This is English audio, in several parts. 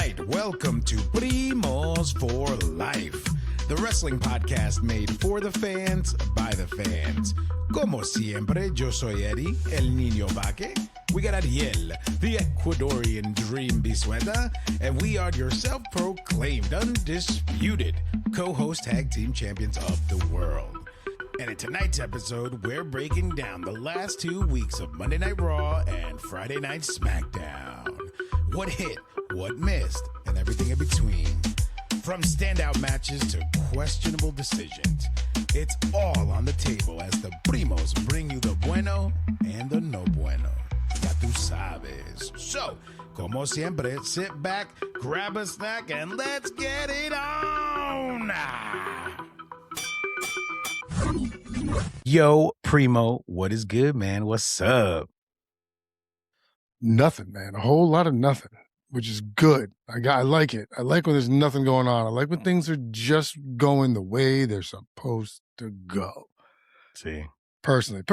right, welcome to Primos for Life, the wrestling podcast made for the fans, by the fans. Como siempre, yo soy Eddie, el niño vaque. We got Ariel, the Ecuadorian dream bisueta, and we are your self-proclaimed, undisputed co-host tag team champions of the world. And in tonight's episode, we're breaking down the last 2 weeks of Monday Night Raw and Friday Night SmackDown. What hit, what missed, and everything in between. From standout matches to questionable decisions, it's all on the table as the Primos bring you the bueno and the no bueno. Ya tú sabes. So, como siempre, sit back, grab a snack, and let's get it on! Yo, Primo, what is good, man? What's up? Nothing, man. A whole lot of nothing, which is good. I like it. I like when there's nothing going on. I like when things are just going the way they're supposed to go. See, personally,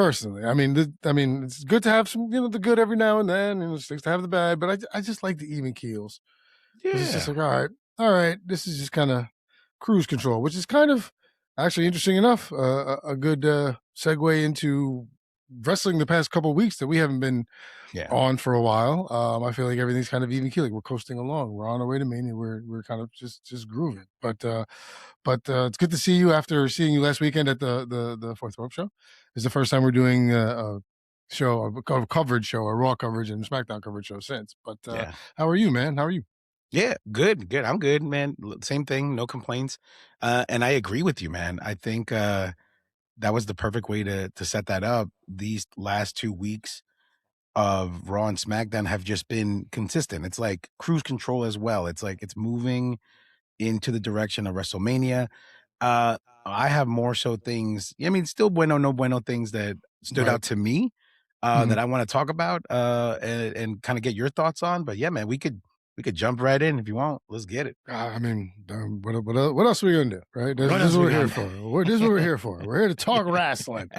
I mean, it's good to have some, the good every now and then, and it's nice to have the bad. But I just like the even keels. yeah, It's just like, all right. This is just kind of cruise control, which is kind of actually interesting enough. A good segue into wrestling the past couple of weeks that we haven't been on for a while. I feel like everything's kind of even keeling. We're coasting along. We're on our way to Mania. We're kind of just grooving. But it's good to see you after seeing you last weekend at the Fourth Rope show. It's the first time we're doing a coverage show, a Raw coverage and SmackDown coverage show since. But how are you, man? How are you? Yeah, good. I'm good, man. Same thing, no complaints. And I agree with you, man. I think that was the perfect way to set that up. These last 2 weeks of Raw and SmackDown have just been consistent. It's like cruise control as well. It's like it's moving into the direction of WrestleMania. I have more so things, still bueno, no bueno things that stood out to me that I want to talk about and kind of get your thoughts on. But yeah, man, we could jump right in if you want. Let's get it. What else are we gonna do, right? This is what we're here for. This is what we're here for. We're here to talk wrestling.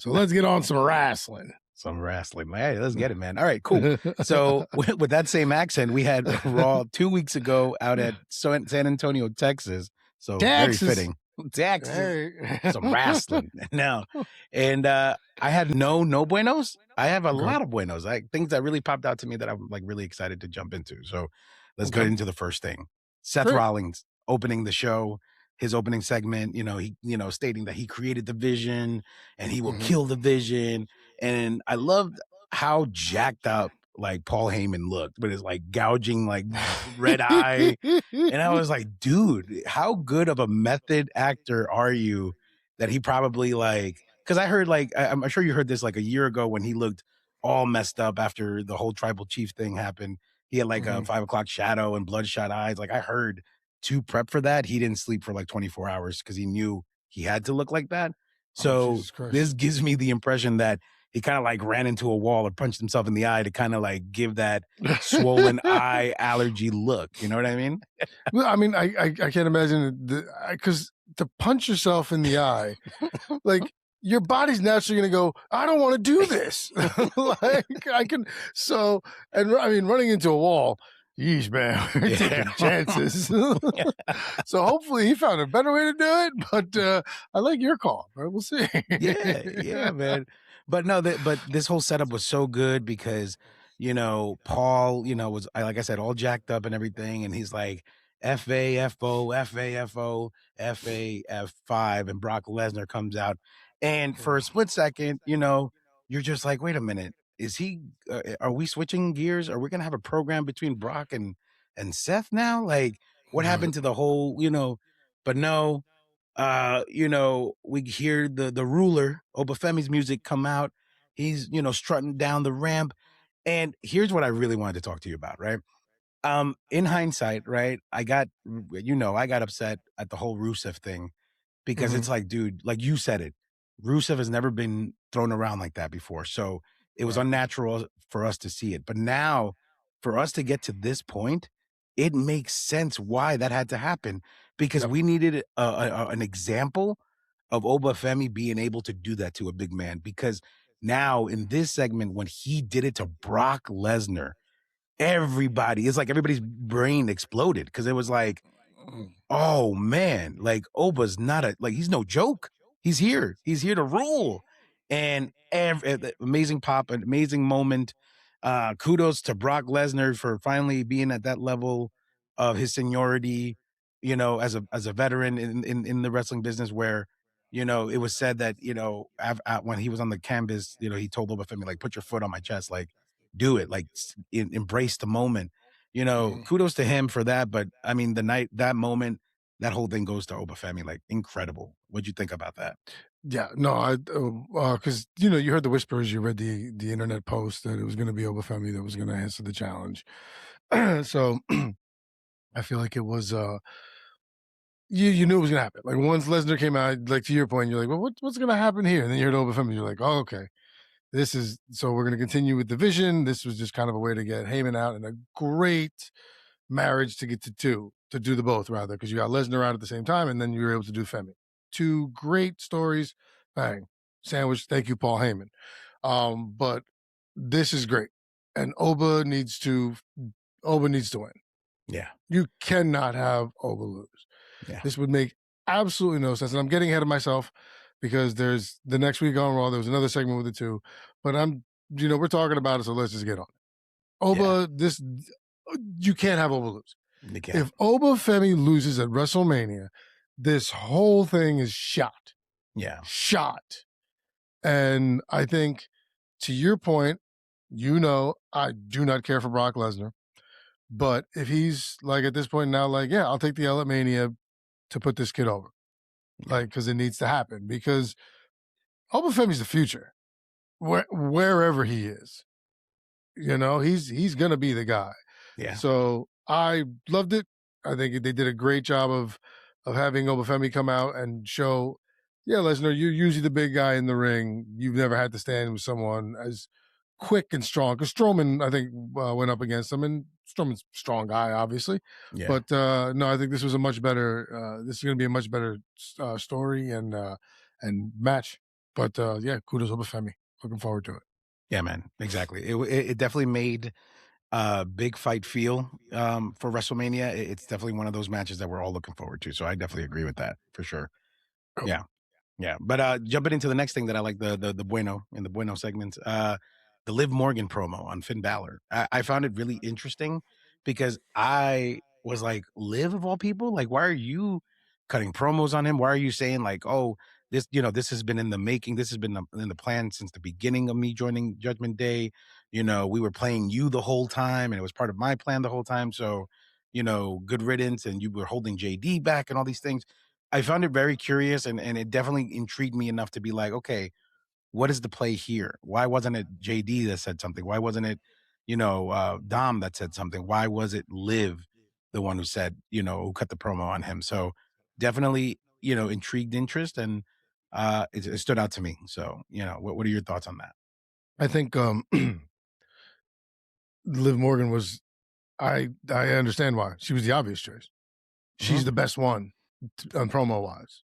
So let's get on some wrestling. Hey, let's get it, man. All right, cool. So with that same accent, we had Raw 2 weeks ago out at San Antonio, Texas. So very fitting. Texas. Hey. Some wrestling now. And I had no buenos. I have a lot of buenos. Things that really popped out to me that I'm like really excited to jump into. So let's get into the first thing. Seth Rollins opening the show, his opening segment, he stating that he created the vision and he will kill the vision. And I loved how jacked up like Paul Heyman looked with his like gouging like red eye. And I was like, dude, how good of a method actor are you that he probably like, because I heard like, I'm sure you heard this like a year ago when he looked all messed up after the whole tribal chief thing happened. He had like a 5 o'clock shadow and bloodshot eyes. Like I heard to prep for that, he didn't sleep for like 24 hours because he knew he had to look like that. So this gives me the impression that he kind of like ran into a wall or punched himself in the eye to kind of like give that swollen eye allergy look. You know what I mean? Well, I mean, I can't imagine because to punch yourself in the eye, like your body's naturally going to go, I don't want to do this. Running into a wall, yeesh, man, we're taking chances. So hopefully he found a better way to do it. But I like your call. Right? We'll see. Yeah, man. But no, but this whole setup was so good because, Paul, was, like I said, all jacked up and everything. And he's like, FAFO, FAFO, FAF5. And Brock Lesnar comes out. And for a split second, you're just like, wait a minute. Is he, are we switching gears? Are we going to have a program between Brock and Seth now? Like, what happened to the whole, but no. We hear the ruler, Obafemi's music come out. He's, strutting down the ramp. And here's what I really wanted to talk to you about, right? In hindsight, right, I got upset at the whole Rusev thing because it's like, dude, like you said it, Rusev has never been thrown around like that before. So it was unnatural for us to see it. But now for us to get to this point, it makes sense why that had to happen because we needed an example of Obafemi being able to do that to a big man. Because now in this segment, when he did it to Brock Lesnar, everybody, it's like everybody's brain exploded because it was like, oh man, like Oba's not he's no joke. He's here. He's here to rule. And amazing pop, an amazing moment. Kudos to Brock Lesnar for finally being at that level of his seniority, as a veteran in the wrestling business where, it was said that, when he was on the canvas, he told Oba Femi, like, put your foot on my chest, like, do it, like, embrace the moment. Kudos to him for that. But I mean, that moment, that whole thing goes to Obafemi, like incredible. What'd you think about that? Yeah, no, I because you heard the whispers, you read the internet post that it was going to be Obafemi that was going to answer the challenge. So I feel like it was you knew it was going to happen. Like once Lesnar came out, like to your point, you're like, well, what's going to happen here? And then you heard Obafemi, you're like, oh, okay, this is so we're going to continue with the vision. This was just kind of a way to get Heyman out and a great marriage to get to do the both rather, because you got Lesnar out at the same time, and then you were able to do Femi. Two great stories, bang, sandwich. Thank you, Paul Heyman. But this is great, and Oba needs to win. Yeah, you cannot have Oba lose. Yeah, this would make absolutely no sense. And I'm getting ahead of myself because there's the next week on Raw. There was another segment with the two, but we're talking about it, so let's just get on it. Oba, you can't have Oba lose. If Oba Femi loses at WrestleMania, this whole thing is shot. Yeah. Shot. And I think, to your point, I do not care for Brock Lesnar. But if he's like at this point now, like, yeah, I'll take the L at Mania to put this kid over. Like, because it needs to happen. Because Oba Femi's the future. Wherever he is. He's gonna be the guy. Yeah. So I loved it. I think they did a great job of having Obafemi come out and show, yeah, Lesnar, you're usually the big guy in the ring. You've never had to stand with someone as quick and strong. Because Strowman, I think, went up against him, and Strowman's a strong guy, obviously. Yeah. But no, I think this was a much better. This is going to be a much better story and match. But yeah, kudos Obafemi. Looking forward to it. Yeah, man, exactly. It definitely made a big fight feel for WrestleMania. It's definitely one of those matches that we're all looking forward to. So I definitely agree with that for sure. Oh. Yeah. Yeah. But jumping into the next thing that I like, the Bueno in the Bueno segment, the Liv Morgan promo on Finn Balor. I found it really interesting because I was like, Liv of all people, like, why are you cutting promos on him? Why are you saying like, oh, this has been in the making. This has been in the plan since the beginning of me joining Judgment Day. We were playing you the whole time and it was part of my plan the whole time. So, good riddance, and you were holding JD back and all these things. I found it very curious, and it definitely intrigued me enough to be like, okay, what is the play here? Why wasn't it JD that said something? Why wasn't it, Dom that said something? Why was it Liv, the one who said, who cut the promo on him? So definitely, intrigued interest, and it stood out to me. So, what are your thoughts on that? I think Liv Morgan was, I understand why. She was the obvious choice. She's the best one on promo wise.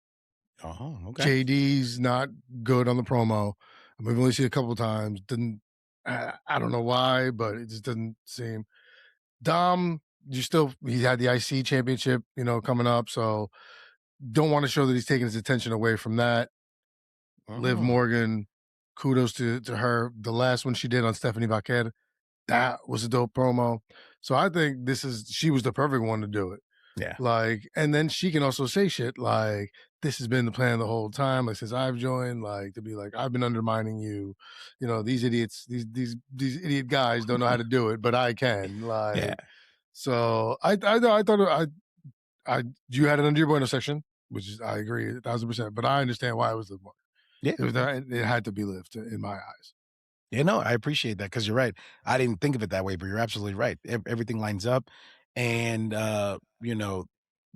Oh, okay. JD's not good on the promo. We've only seen it a couple of times. I don't know why, but it just doesn't seem. Dom, he had the IC championship, coming up. So don't want to show that he's taking his attention away from that. Liv Morgan, kudos to her. The last one she did on Stephanie Vaquer, that was a dope promo. So I think she was the perfect one to do it. Yeah. Like, and then she can also say shit like, this has been the plan the whole time. Like, since I've joined, like, to be like, I've been undermining you. These idiots, these idiot guys don't know how to do it, but I can. Like, Yeah. So I thought you had it under your Bueno section, which is, I agree 1,000%, but I understand why it was Liv Morgan. Yeah. It had to be lived in my eyes. Yeah, no, I appreciate that because you're right. I didn't think of it that way, but you're absolutely right. Everything lines up. And,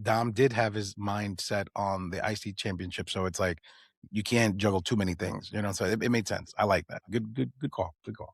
Dom did have his mind set on the IC championship. So it's like, you can't juggle too many things, so it made sense. I like that. Good call. Good call.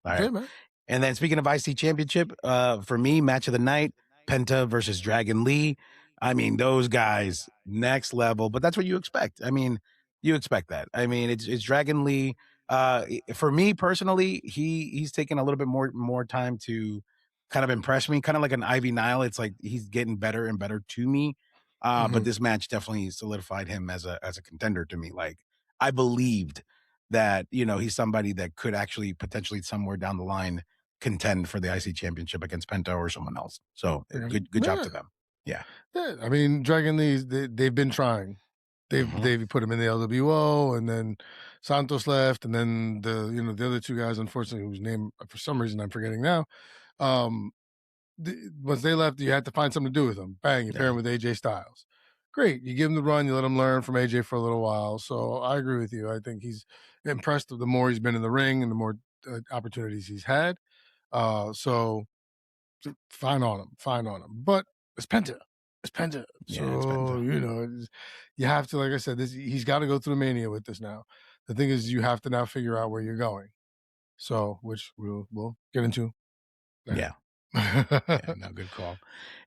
All right. Man. And then speaking of IC championship, for me, match of the night, Penta versus Dragon Lee. I mean, those guys, next level, but that's what you expect. I mean, you expect that. I mean, it's Dragon Lee. For me personally, he's taken a little bit more time to kind of impressed me, kind of like an Ivy Nile. It's like he's getting better and better to me. But this match definitely solidified him as a contender to me. Like I believed that, he's somebody that could actually potentially somewhere down the line contend for the IC championship against Penta or someone else. So good job to them. Yeah. I mean, Dragon Lee, they've been trying. They've put him in the LWO, and then Santos left, and then the other two guys, unfortunately, whose name for some reason I'm forgetting now. Once they left, you had to find something to do with them. Bang, you pair him with AJ Styles. Great, you give him the run, you let him learn from AJ for a little while. So I agree with you. I think he's impressed the more he's been in the ring and the more opportunities he's had. So fine on him. But it's Penta. It's Penta. Yeah, so, it's Penta. You have to, like I said, he's got to go through the Mania with this now. The thing is, you have to now figure out where you're going. So, which we'll get into. Yeah. No, good call.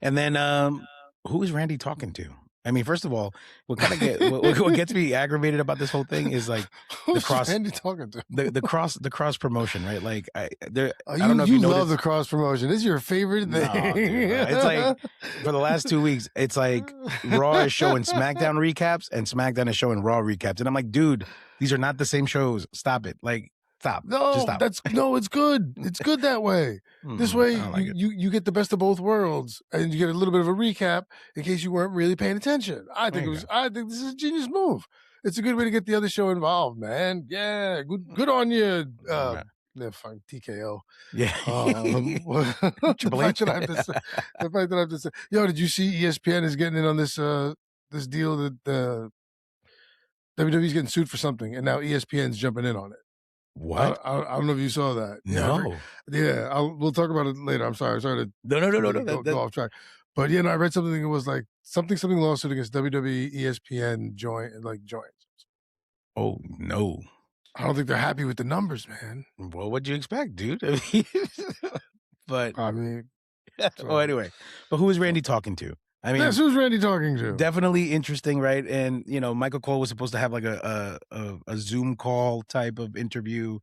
And then who is Randy talking to? I mean, first of all, what gets me aggravated about this whole thing is like the cross Randy talking to the cross promotion, right? Like I don't know if you love the cross promotion. This is your favorite thing. No, dude, it's like for the last 2 weeks, it's like Raw is showing SmackDown recaps and SmackDown is showing Raw recaps, and I'm like, dude, these are not the same shows. Stop it. Like, stop. No, just stop. It's good. It's good that way. This way, you get the best of both worlds, and you get a little bit of a recap in case you weren't really paying attention. I think this is a genius move. It's a good way to get the other show involved, man. Yeah, good on you. Fine, TKO. Yeah. The fact that I have to say, yo, did you see ESPN is getting in on this this deal that WWE's getting sued for something, and now ESPN's jumping in on it. What? I don't know if you saw that. No. We'll talk about it later. I'm sorry to go off track. But I read something that was like something lawsuit against WWE, ESPN joints. Oh no. I don't think they're happy with the numbers, man. Well, what'd you expect, dude? But I mean, anyway. But who is Randy talking to? I mean, who's Randy talking to? Definitely interesting, right? And Michael Cole was supposed to have like a Zoom call type of interview,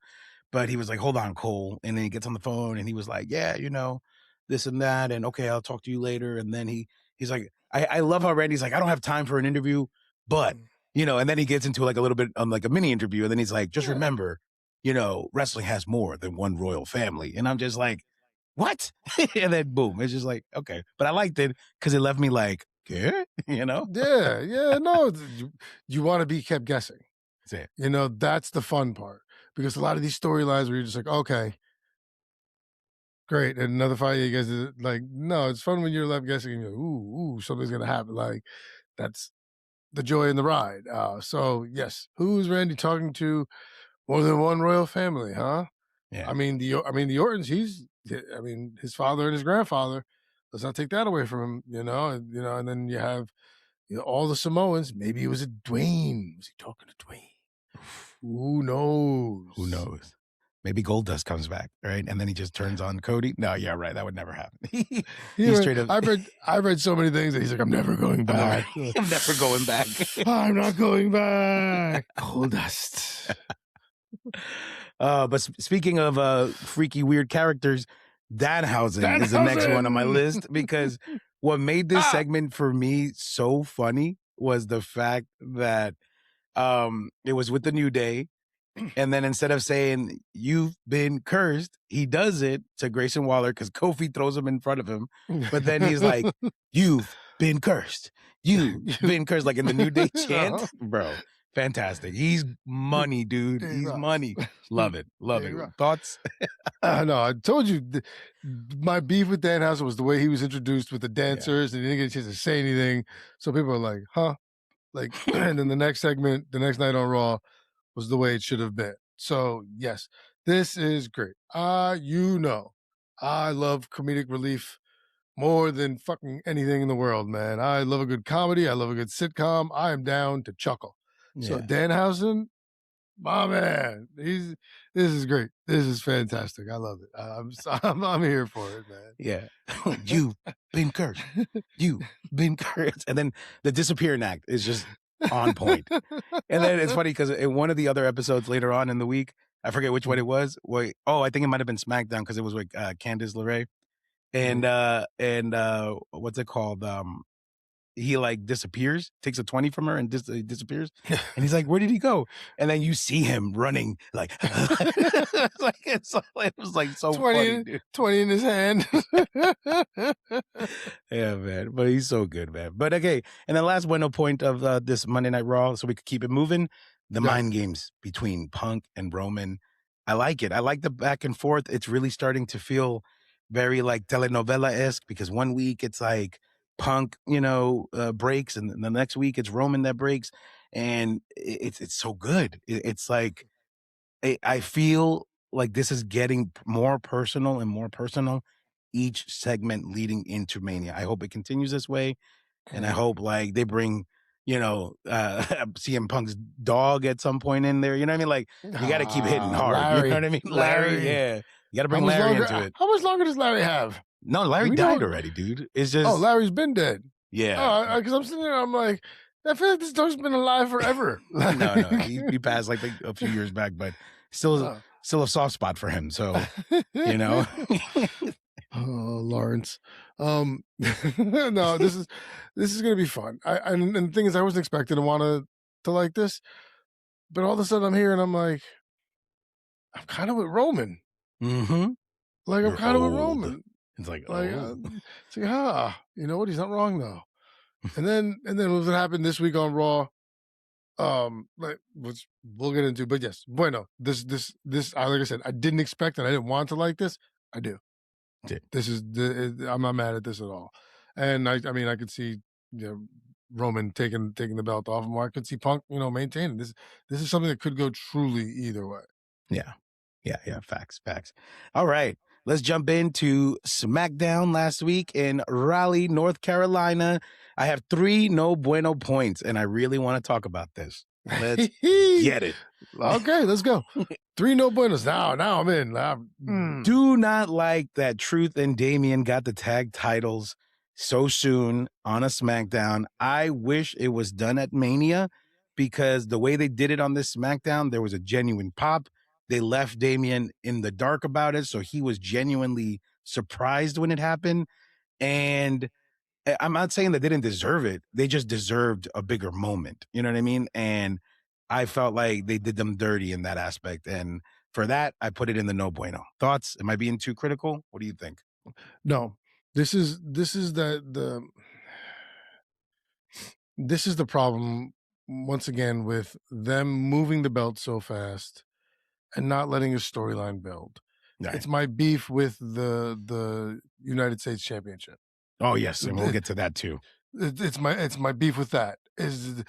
but he was like, "Hold on, Cole," and then he gets on the phone and he was like, "Yeah, this and that, and okay, I'll talk to you later." And then he's like, I love how Randy's like, "I don't have time for an interview, but and then he gets into like a little bit like a mini interview, and then he's like, "Just remember, wrestling has more than one royal family," and I'm just like, what? And then boom, it's just like, okay. But I liked it because it left me like, yeah, no, you want to be kept guessing. That's it. That's the fun part, because a lot of these storylines where you're just like, okay, great, and another fight, you guys is like, no, it's fun when you're left guessing and you're like, ooh, something's gonna happen. Like, that's the joy in the ride. So yes, who's Randy talking to? More than one royal family, huh? Yeah. I mean the Ortons, his father and his grandfather. Let's not take that away from him, and then you have all the Samoans. Maybe it was a Dwayne. Was he talking to Dwayne? Who knows? Maybe Goldust comes back, right? And then he just turns on Cody. No, yeah, right. That would never happen. He's straight up. I've read so many things that he's like, I'm never going back. I'm never going back. I'm not going back. Goldust. But speaking of freaky weird characters, Danhausen is the next one on my list, because what made this segment for me so funny was the fact that it was with the New Day, and then instead of saying "you've been cursed," he does it to Grayson Waller because Kofi throws him in front of him, but then he's like, "You've been cursed. You've been cursed," like in the New Day chant, bro. Fantastic. He's money, dude. He's money. Love it. Thoughts? No, I told you my beef with Danhausen was the way he was introduced with the dancers, and he didn't get a chance to say anything. So people are like, huh? Like, and then the next segment, the next night on Raw, was the way it should have been. So yes, this is great. I love comedic relief more than fucking anything in the world, man. I love a good comedy. I love a good sitcom. I am down to chuckle. So Danhausen, my man, this is great. This is fantastic. I love it. I'm here for it, man. Yeah. You've been cursed. You've been cursed. And then the disappearing act is just on point. And then it's funny because in one of the other episodes later on in the week, I forget which one it was. I think it might have been SmackDown because it was with Candice LeRae. and what's it called? He like disappears, takes a 20 from her and disappears. And he's like, where did he go? And then you see him running like, it was like so 20, funny, dude. 20 in his hand. Yeah, man. But he's so good, man. But okay. And the last bueno point of this Monday Night Raw, so we could keep it moving, the mind games between Punk and Roman. I like it. I like the back and forth. It's really starting to feel very like telenovela-esque, because one week it's like Punk, breaks, and the next week it's Roman that breaks, and it's so good. It's like I feel like this is getting more personal and more personal each segment leading into Mania. I hope it continues this way, and I hope like they bring CM Punk's dog at some point in there. You know what I mean? Like you got to keep hitting hard. Larry, you know what I mean? Larry, yeah. You got to bring Larry into it. How much longer does Larry have? No, Larry died already, dude. It's just Larry's been dead. Yeah. Because I'm sitting there, I'm like, I feel like this dog's been alive forever. No, he passed like a few years back, but still a soft spot for him. So Oh, Lawrence. No, this is gonna be fun. And the thing is, I wasn't expecting to want to like this, but all of a sudden I'm here and I'm like, I'm kind of with Roman. Mm-hmm. Like I'm kind of with Roman. It's like it's like, you know what? He's not wrong though. and then what happened this week on Raw, which we'll get into. But yes, bueno. This, like I said, I didn't expect and I didn't want to like this. I do. This is I'm not mad at this at all. And I mean, I could see Roman taking the belt off him, or I could see Punk, maintaining this. This is something that could go truly either way. Yeah. Facts. All right. Let's jump into SmackDown last week in Raleigh, North Carolina. I have 3 no bueno points, and I really want to talk about this. Let's get it. Okay, let's go. 3 no buenos. Now I'm in. Do not like that Truth and Damian got the tag titles so soon on a SmackDown. I wish it was done at Mania, because the way they did it on this SmackDown, there was a genuine pop. They left Damian in the dark about it, so he was genuinely surprised when it happened. And I'm not saying they didn't deserve it. They just deserved a bigger moment. You know what I mean? And I felt like they did them dirty in that aspect. And for that, I put it in the no bueno. Thoughts? Am I being too critical? What do you think? No. This is the problem once again with them moving the belt so fast and not letting a storyline build. Right. It's my beef with the United States Championship. Oh yes, and we'll get to that too. It's my beef with that. There's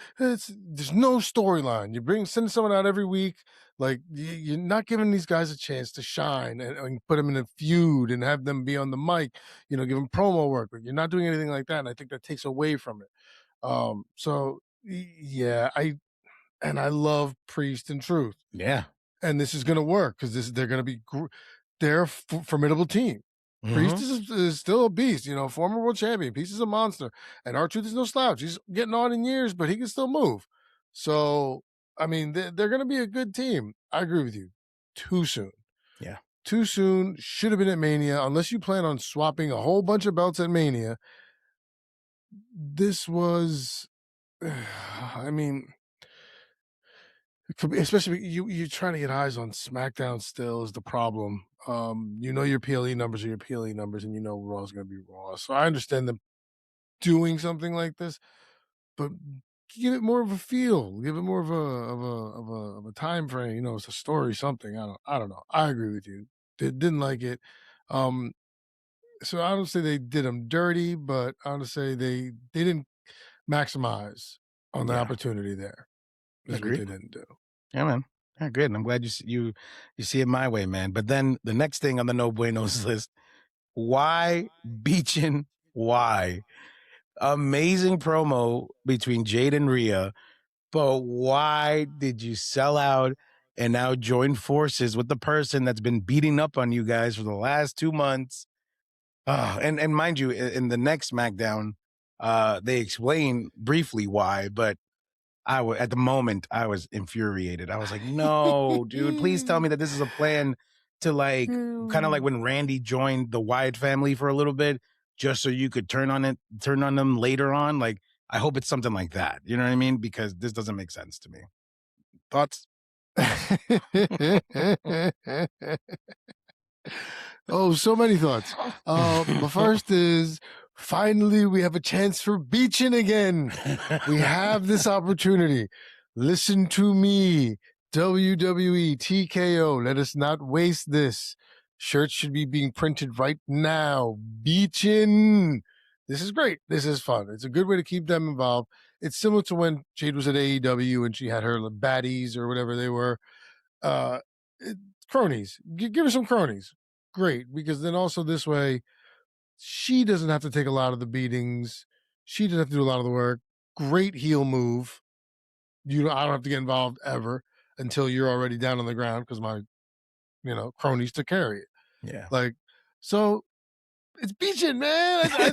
no storyline. You send someone out every week, like you're not giving these guys a chance to shine and put them in a feud and have them be on the mic. Give them promo work, but you're not doing anything like that. And I think that takes away from it. So yeah, I love Priest and Truth. Yeah. And this is going to work because they're going to be they're a formidable team. Mm-hmm. Priest is still a beast, former world champion. Priest is a monster. And R-Truth is no slouch. He's getting on in years, but he can still move. So, I mean, they're going to be a good team. I agree with you. Too soon. Yeah. Too soon. Should have been at Mania. Unless you plan on swapping a whole bunch of belts at Mania. This was, I mean, especially you're trying to get eyes on SmackDown still is the problem. Your PLE numbers are your PLE numbers, and Raw's going to be Raw. So I understand them doing something like this, but give it more of a feel. Give it more of a time frame. It's a story, something. I don't know. I agree with you. Didn't like it. So I don't say they did them dirty, but I want to say they didn't maximize on the opportunity there. That's what they didn't do. Yeah, man. Yeah, good. And I'm glad you see it my way, man. But then the next thing on the no buenos list, why Beechin? Why? Amazing promo between Jade and Rhea, but why did you sell out and now join forces with the person that's been beating up on you guys for the last 2 months? And mind you, in the next SmackDown, they explain briefly why, but at the moment I was infuriated. I was like, no, dude, please tell me that this is a plan to like kind of like when Randy joined the Wyatt family for a little bit, just so you could turn on them later on. Like, I hope it's something like that. You know what I mean? Because this doesn't make sense to me. Thoughts? Oh, so many thoughts. The first is finally we have a chance for beaching again. We have this opportunity. Listen to me, WWE, TKO. Let us not waste this. Shirts should be being printed right now. Beaching. This is great. This is fun. It's a good way to keep them involved. It's similar to when Jade was at AEW and she had her baddies or whatever they were. Cronies. Give her some cronies. Great, because then also this way, she doesn't have to take a lot of the beatings. She doesn't have to do a lot of the work. Great heel move. I don't have to get involved ever until you're already down on the ground because my, cronies to carry it. Yeah. Like, so it's beaching, man. I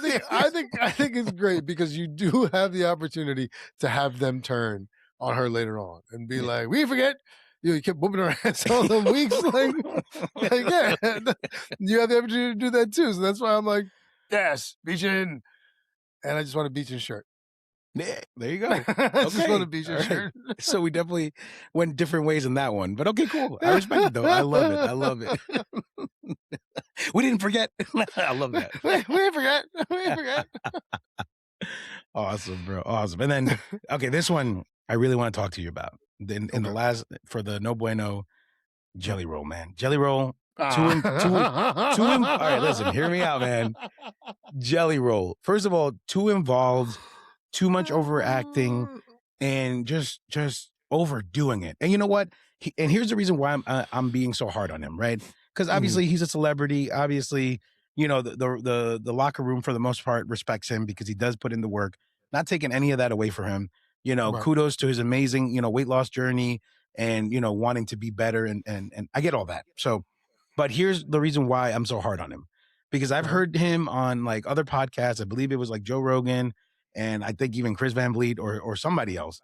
think it's great because you do have the opportunity to have them turn on her later on and be like, we forget. You kept whooping her ass all the weeks. Like, yeah, you have the opportunity to do that too. So that's why I'm like, yes, beaching. And I just want a beaching shirt. Yeah, there you go. I just want a beaching shirt. So we definitely went different ways in that one. But okay, cool. I respect it though. I love it. We didn't forget. I love that. We didn't forget. Awesome, bro. Awesome. And then, okay, this one I really want to talk to you about. In the last, for the No Bueno Jelly Roll, man. Jelly Roll. All right, listen, hear me out, man. Jelly Roll. First of all, too involved, too much overacting, and just overdoing it. And you know what? And here's the reason why I'm being so hard on him, right? Because obviously he's a celebrity. Obviously, the locker room for the most part respects him because he does put in the work. Not taking any of that away from him. Right. Kudos to his amazing, weight loss journey and, wanting to be better. And I get all that. So, but here's the reason why I'm so hard on him, because I've heard him on like other podcasts. I believe it was like Joe Rogan and I think even Chris Van Vliet or somebody else.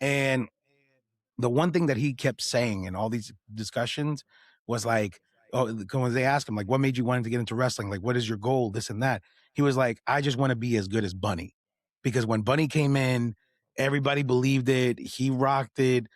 And the one thing that he kept saying in all these discussions was like, when they asked him, like, what made you want to get into wrestling? Like, what is your goal? This and that. He was like, I just want to be as good as Bunny. Because when Bunny came in, everybody believed it. He rocked it.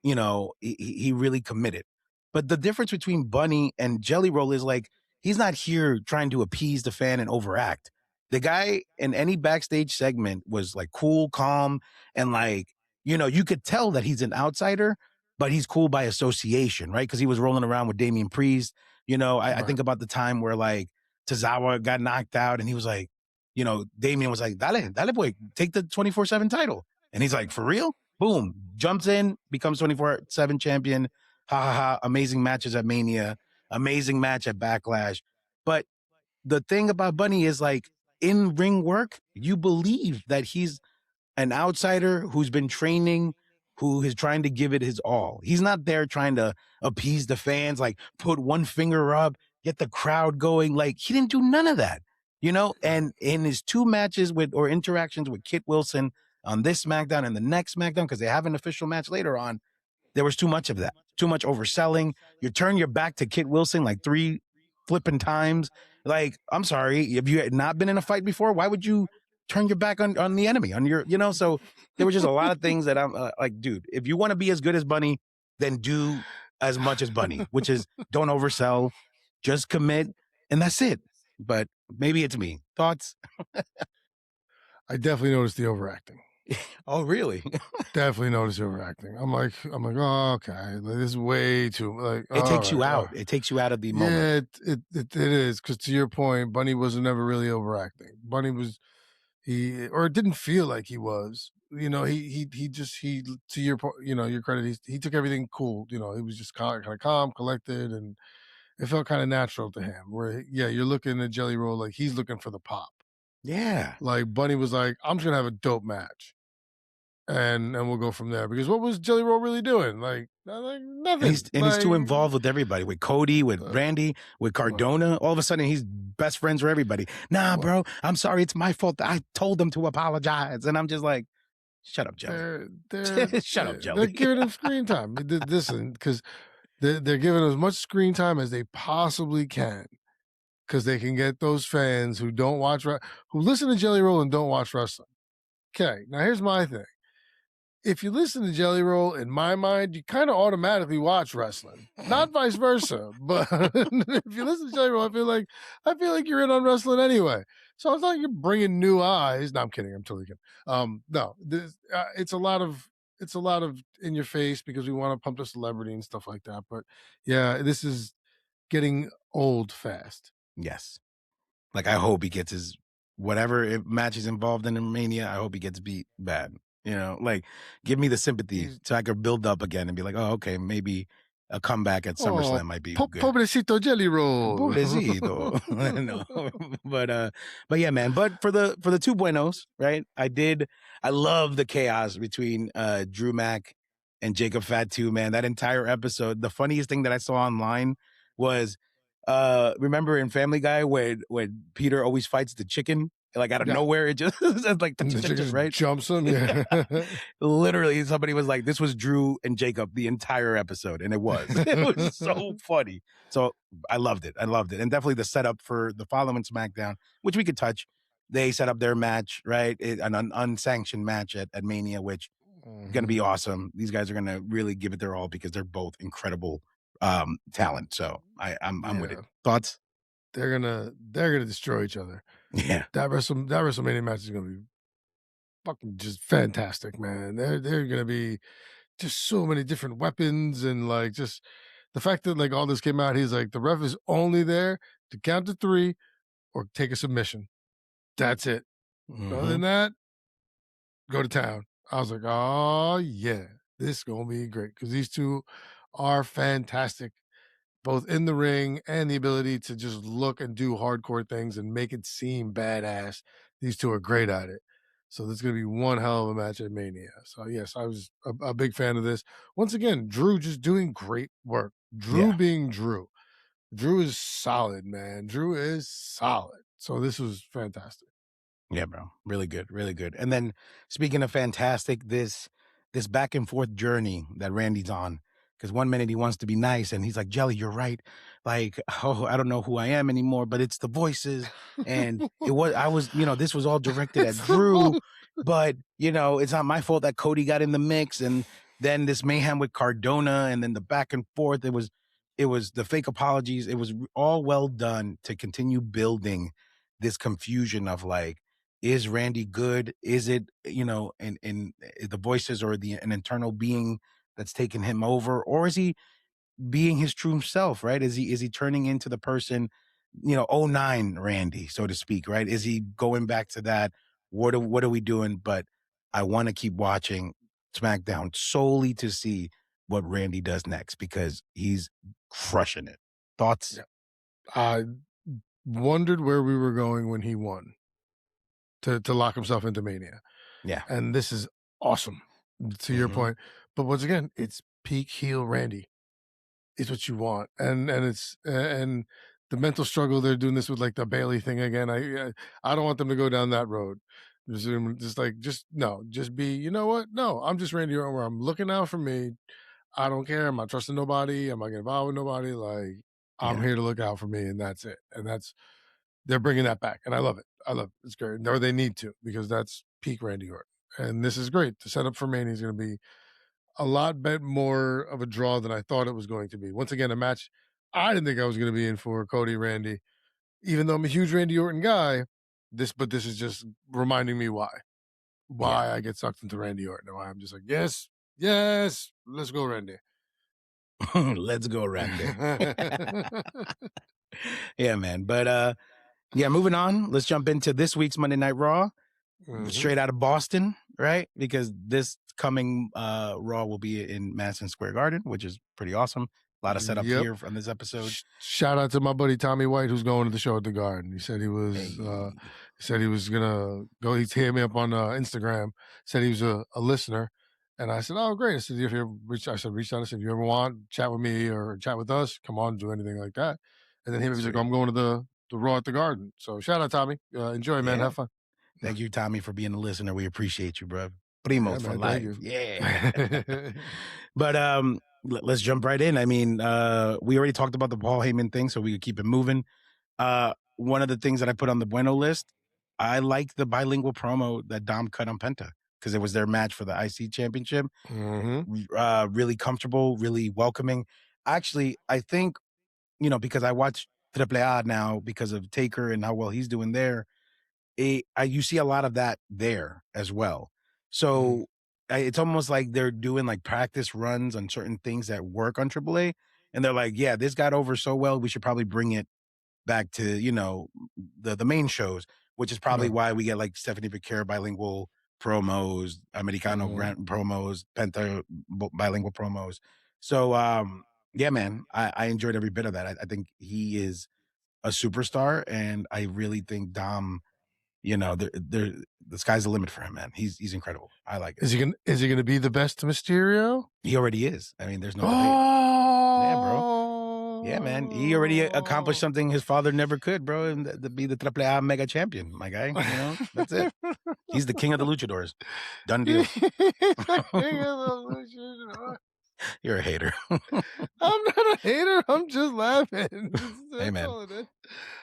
He really committed. But the difference between Bunny and Jelly Roll is like, he's not here trying to appease the fan and overact. The guy in any backstage segment was like cool, calm, and like, you could tell that he's an outsider, but he's cool by association, right? Because he was rolling around with Damian Priest. I think about the time where like Tozawa got knocked out and he was like, Damian was like, dale boy, take the 24/7 title. And he's like, for real? Boom, jumps in, becomes 24/7 champion. Ha ha ha. Amazing matches at Mania, amazing match at Backlash. But the thing about Bunny is like in ring work, you believe that he's an outsider who's been training, who is trying to give it his all. He's not there trying to appease the fans, like put one finger up, get the crowd going. Like he didn't do none of that, and in his two matches or interactions with Kit Wilson on this SmackDown and the next SmackDown, because they have an official match later on, there was too much of that, too much overselling. You turn your back to Kit Wilson like 3 flipping times. Like, I'm sorry, if you had not been in a fight before, why would you turn your back on the enemy, on your, so there were just a lot of things that I'm like, dude, if you want to be as good as Bunny, then do as much as Bunny, which is don't oversell, just commit, and that's it. But maybe it's me. Thoughts? I definitely noticed the overacting. Oh, really? Definitely noticed overacting. I'm like, oh, okay, this is way too like. It takes you out. It takes you out of the moment. Yeah, it is, because to your point, Bunny wasn't never really overacting. Bunny was, or it didn't feel like he was. He to your point, your credit, he took everything cool. He was just kind of calm, collected, and it felt kind of natural to him. Where you're looking at Jelly Roll like he's looking for the pop. Yeah, like Bunny was like, I'm just gonna have a dope match. And we'll go from there, because what was Jelly Roll really doing? Like nothing. He's too involved with everybody, with Cody, with Randy, with Cardona. All of a sudden, he's best friends with everybody. Nah, bro, I'm sorry, it's my fault. I told them to apologize, and I'm just like, shut up, Jelly. Shut up, Jelly. They're giving him screen time. Listen, because they're giving as much screen time as they possibly can because they can get those fans who don't watch who listen to Jelly Roll and don't watch wrestling. Okay, now here's my thing. If you listen to Jelly Roll, in my mind, you kind of automatically watch wrestling, not vice versa. But if you listen to Jelly Roll, I feel like you're in on wrestling anyway. So it's not like you're bringing new eyes. No, I'm kidding. I'm totally kidding. No, it's a lot of in your face because we want to pump the celebrity and stuff like that. But yeah, this is getting old fast. Yes. Like, I hope he gets his whatever match he's involved in Mania. I hope he gets beat bad. Like, give me the sympathy so I could build up again and be like, oh, okay, maybe a comeback at SummerSlam might be good. Pobrecito Jelly Roll. Pobrecito. But yeah, man. But for the two buenos, right? I love the chaos between Drew Mack and Jacob Fatu, man. That entire episode. The funniest thing that I saw online was remember in Family Guy when Peter always fights the chicken, like out of nowhere, it just like right jumps him. Yeah. Literally, somebody was like, "This was Drew and Jacob the entire episode," and it was so funny. So I loved it, and definitely the setup for the following SmackDown, which we could touch. They set up their match, right? An unsanctioned match at Mania, which is going to be awesome. These guys are going to really give it their all because they're both incredible talent. So I'm with it. Thoughts? They're gonna destroy each other. Yeah. That WrestleMania match is gonna be fucking just fantastic, man. They're gonna be just so many different weapons and like just the fact that like all this came out, he's like the ref is only there to count to 3 or take a submission. That's it. Other than that, go to town. I was like, oh yeah, this is gonna be great because these two are fantastic, both in the ring and the ability to just look and do hardcore things and make it seem badass. These two are great at it. So there's going to be one hell of a match at Mania. So yes, I was a big fan of this. Once again, Drew just doing great work. Drew being Drew. Drew is solid, man. Drew is solid. So this was fantastic. Yeah, bro. Really good. Really good. And then speaking of fantastic, this back and forth journey that Randy's on. Because one minute he wants to be nice and he's like, Jelly, you're right. Like, oh, I don't know who I am anymore, but it's the voices. And this was all directed at Drew, but it's not my fault that Cody got in the mix. And then this mayhem with Cardona and then the back and forth. It was the fake apologies. It was all well done to continue building this confusion of like, is Randy good? Is it, in the voices or an internal being that's taken him over, or is he being his true self, right? Is he turning into the person, 09 Randy, so to speak, right? Is he going back to that? What are we doing? But I want to keep watching SmackDown solely to see what Randy does next because he's crushing it. Thoughts? Yeah. I wondered where we were going when he won to lock himself into Mania. Yeah. And this is awesome to your point. But once again, it's peak heel Randy. It's what you want. And it's and the mental struggle they're doing this with like the Bailey thing again. I don't want them to go down that road. Just be, you know what? No, I'm just Randy Orton where I'm looking out for me. I don't care. I'm not trusting nobody. I'm not getting involved with nobody. Like I'm here to look out for me and that's it. And they're bringing that back. And I love it. It's great. Or they need to because that's peak Randy Orton. And this is great. The setup for Mania is going to be a lot bit more of a draw than I thought it was going to be. Once again, a match I didn't think I was going to be in for Cody Randy, even though I'm a huge Randy Orton guy. This is just reminding me why I get sucked into Randy Orton and why I'm just like, yes, let's go, Randy. Let's go, Randy. Yeah, man. But moving on. Let's jump into this week's Monday Night Raw. Straight out of Boston, right? Because this coming Raw will be in Madison Square Garden, which is pretty awesome. A lot of setup here from this episode. Shout out to my buddy Tommy White, who's going to the show at the Garden. He said he was gonna go. He hit me up on Instagram. Said he was a listener, and I said, "Oh, great." I said, "If you reach out," I said, "If you ever want chat with me or chat with us, come on, do anything like that." And then he was like, "I'm going to the Raw at the Garden." So shout out Tommy. Enjoy, man. Have fun. Thank you, Tommy, for being a listener. We appreciate you, bro. Primos for life. Yeah. But let's jump right in. I mean, we already talked about the Paul Heyman thing, so we could keep it moving. One of the things that I put on the bueno list, I like the bilingual promo that Dom cut on Penta because it was their match for the IC championship. Really comfortable, really welcoming. Actually, I think, because I watch Triple A now because of Taker and how well he's doing there, you see a lot of that there as well. So it's almost like they're doing like practice runs on certain things that work on AAA. And they're like, yeah, this got over so well, we should probably bring it back to, the main shows, which is probably why we get like Stephanie Becerra bilingual promos, Americano Grant promos, Penta bilingual promos. So, yeah, man, I enjoyed every bit of that. I think he is a superstar, and I really think Dom, the sky's the limit for him, man. He's incredible. I like it. Is he gonna be the best Mysterio? He already is. I mean, there's no debate. Yeah, bro. Yeah, man. He already accomplished something his father never could, bro, and to be the Triple A mega champion, my guy. That's it. He's the king of the luchadors. Done deal. You're a hater. I'm not a hater. I'm just laughing. Hey, man.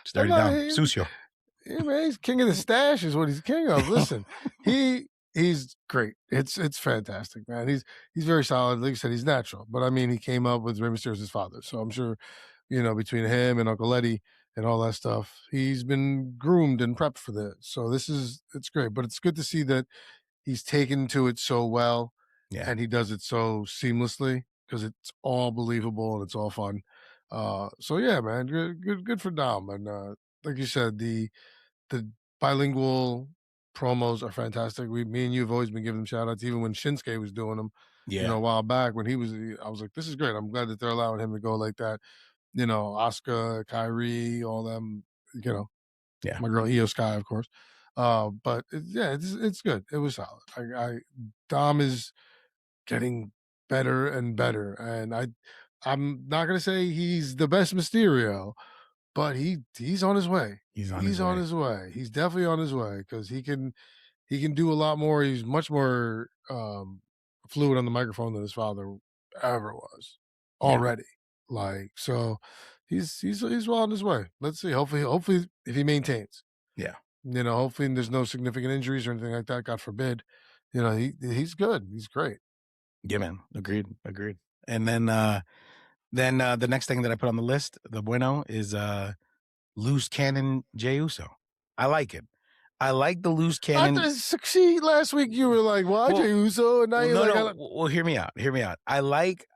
Start it down. Sucio. Yeah, man, he's king of the stash is what he's king of. Listen, he's great. It's fantastic, man. He's very solid. Like you said, he's natural. But I mean, he came up with Rey Mysterio's father. So I'm sure, between him and Uncle Eddie and all that stuff, he's been groomed and prepped for this. So it's great. But it's good to see that he's taken to it so well. Yeah. And he does it so seamlessly because it's all believable and it's all fun. So yeah, man, good for Dom. And like you said, the bilingual promos are fantastic. Me and you have always been giving them shout outs, even when Shinsuke was doing them, a while back when I was like, this is great. I'm glad that they're allowing him to go like that. Asuka, Kyrie, all them, yeah, my girl Io Sky, of course. But it's good. It was solid. Dom is getting better and better. And I'm not going to say he's the best Mysterio, but he's on his way. He's on his way. He's definitely on his way because he can do a lot more. He's much more fluid on the microphone than his father ever was already. So he's well on his way. Let's see. Hopefully if he maintains. Yeah. Hopefully there's no significant injuries or anything like that. God forbid. He's good. He's great. Yeah, man. Agreed. And then the next thing that I put on the list, the bueno, is loose cannon Jey Uso. I like it. I like the loose cannon. See, last week you were like, "Why Jey Uso?" And now you're like, "Well, hear me out. I like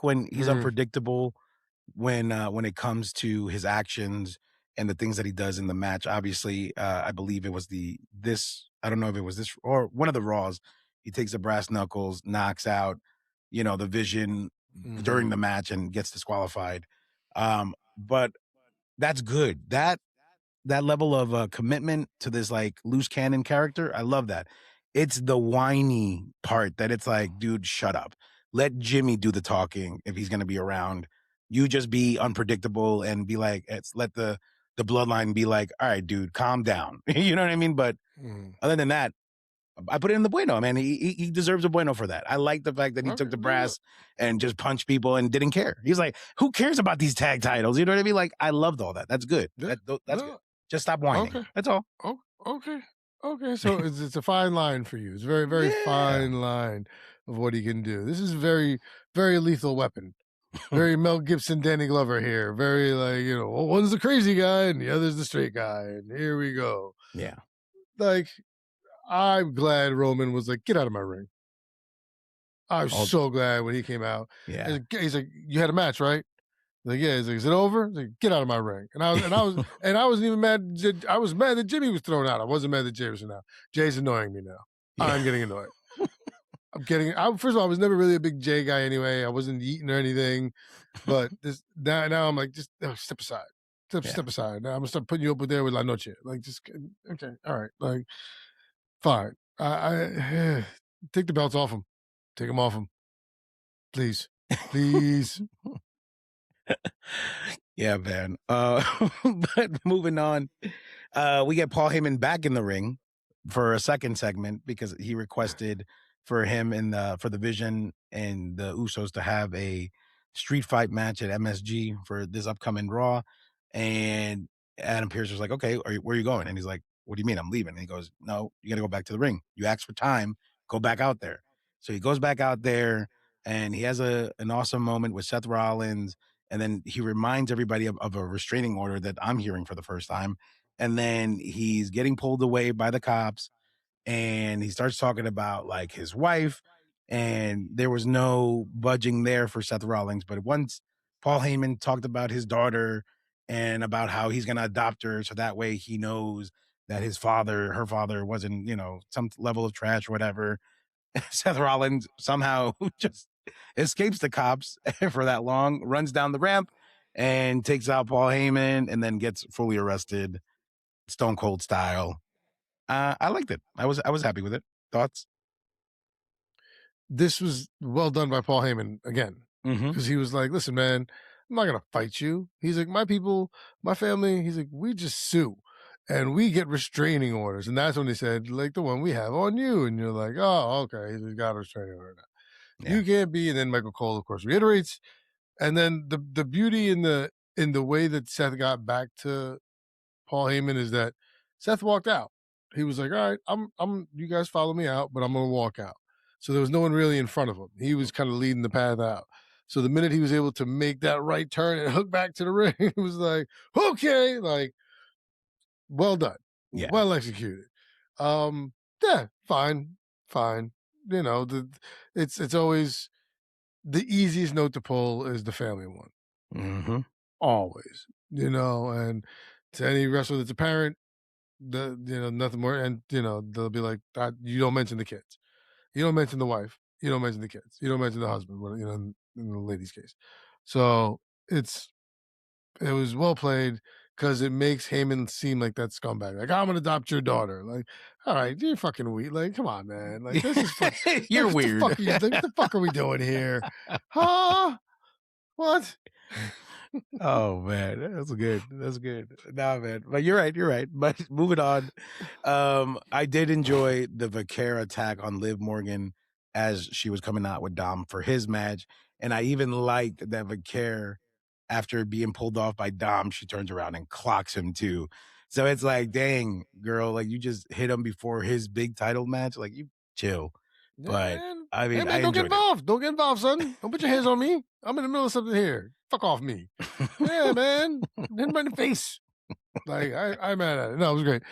when he's unpredictable, when it comes to his actions and the things that he does in the match. Obviously, I believe it was I don't know if it was this or one of the Raws. He takes the brass knuckles, knocks out, the Vision during the match and gets disqualified. But that's good. That level of commitment to this like loose cannon character, I love that. It's the whiny part that it's like, dude, shut up. Let Jimmy do the talking if he's going to be around. You just be unpredictable and be like, let the bloodline be like, all right, dude, calm down. You know what I mean? But other than that, I put it in the bueno, man. He deserves a bueno for that. I like the fact that he took the brass and just punched people and didn't care. He's like, who cares about these tag titles? You know what I mean? Like, I loved all that. That's good. That's good. Just stop whining. Okay. That's all. Oh, okay. So it's a fine line for you. It's a very, very fine line of what he can do. This is very, very lethal weapon. Very Mel Gibson, Danny Glover here. Very one's the crazy guy and the other's the straight guy. And here we go. Yeah. Like, I'm glad Roman was like, get out of my ring. I was so glad when he came out. Yeah. He's like, you had a match, right? Like, yeah. He's like, is it over? He's like, get out of my ring. And I wasn't even mad. I was mad that Jimmy was thrown out. I wasn't mad that Jay was out. Jay's annoying me now. Yeah. I'm getting annoyed. First of all, I was never really a big Jay guy anyway. I wasn't eating or anything. But now I'm like, just step aside. Step aside. Now I'm gonna start putting you up there with La Noche. Like, just okay, all right. Like, fine. I take the belts off him. Take them off him. Please. Yeah, man. But moving on, we get Paul Heyman back in the ring for a second segment because he requested for him for the Vision and the Usos to have a street fight match at MSG for this upcoming Raw. And Adam Pearce was like, "Okay, where are you going?" And he's like, "What do you mean? I'm leaving." And he goes, "No, you got to go back to the ring. You asked for time. Go back out there." So he goes back out there, and he has an awesome moment with Seth Rollins, and then he reminds everybody of a restraining order that I'm hearing for the first time. And then he's getting pulled away by the cops, and he starts talking about like his wife, and there was no budging there for Seth Rollins. But once Paul Heyman talked about his daughter and about how he's going to adopt her, so that way he knows that her father wasn't, some level of trash or whatever. Seth Rollins somehow just escapes the cops for that long, runs down the ramp and takes out Paul Heyman, and then gets fully arrested, Stone Cold style. I liked it. I was happy with it. Thoughts? This was well done by Paul Heyman again, because he was like, "Listen, man, I'm not gonna fight you." He's like, "My people, my family." He's like, "We just sue, and we get restraining orders." And that's when he said, "Like the one we have on you." And you're like, "Oh, okay, he's got a restraining order now. Yeah. You can't be." And then Michael Cole, of course, reiterates. And then the beauty in the way that Seth got back to Paul Heyman is that Seth walked out. He was like, "All right, I'm you guys follow me out, but I'm gonna walk out." So there was no one really in front of him. He was kind of leading the path out. So the minute he was able to make that right turn and hook back to the ring, it was like, okay, like, well done. Yeah. Well executed. Yeah, fine. It's always the easiest note to pull is the family one. Mm-hmm. Always. And to any wrestler that's a parent, nothing more. And they'll be like, you don't mention the kids, you don't mention the wife, you don't mention the kids, you don't mention the husband, in the lady's case. So it was well played, because it makes Heyman seem like that scumbag. Like, I'm gonna adopt your daughter. Like, all right, you're fucking weird. Like, come on, man. Like, this is fun. You're Like, weird. What the fuck are we doing here? Huh? What? Oh man, that's good. That's good. Nah, man. But you're right. You're right. But moving on. I did enjoy the Vaquera attack on Liv Morgan as she was coming out with Dom for his match. And I even liked that Vaquera, after being pulled off by Dom, she turns around and clocks him too. So it's like, dang, girl, like you just hit him before his big title match. Like, you chill. Yeah, But man. I mean, Hey, man, I don't get enjoyed it. involved. Don't get involved, son. Don't put your hands on me. I'm in the middle of something here. Fuck off me. Yeah, man. Hit him in the face. Like, I'm mad at it. No, it was great.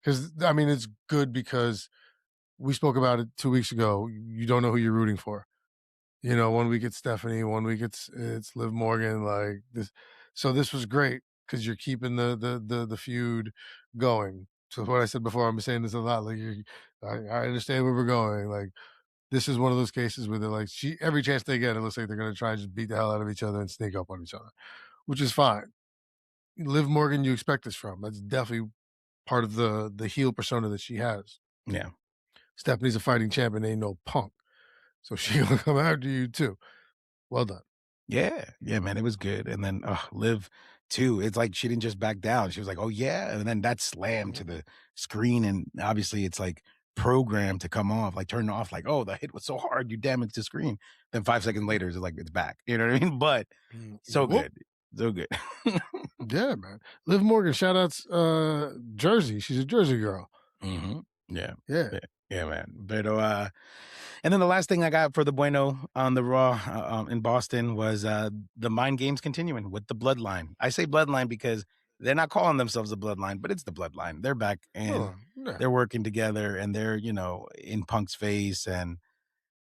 Because, I mean, it's good because we spoke about it 2 weeks ago. You don't know who you're rooting for. 1 week it's Stephanie, 1 week it's Liv Morgan, like this. So this was great because you're keeping the feud going. So what I said before, I'm saying this a lot. Like, I understand where we're going. Like, this is one of those cases where they're like, every chance they get, it looks like they're going to try and just beat the hell out of each other and sneak up on each other, which is fine. Liv Morgan, you expect this from. That's definitely part of the heel persona that she has. Yeah. Stephanie's a fighting champion, ain't no punk. So she'll come after you too. Well done. Yeah, yeah, man, it was good. And then Liv too. It's like she didn't just back down. She was like, "Oh yeah," and then that slam to the screen, and obviously it's like programmed to come off, like turn off, like, "Oh, the hit was so hard, you damaged the screen." Then 5 seconds later, it's like it's back. You know what I mean? But so Whoop. good, so good. Yeah, man. Liv Morgan, shout outs Jersey. She's a Jersey girl. Mm-hmm. Yeah, Yeah. yeah, man. But and then the last thing I got for the Bueno on the Raw in Boston was the mind games continuing with the Bloodline. I say Bloodline because they're not calling themselves the Bloodline, but it's the Bloodline. They're back and Yeah. they're working together, and they're in Punk's face. And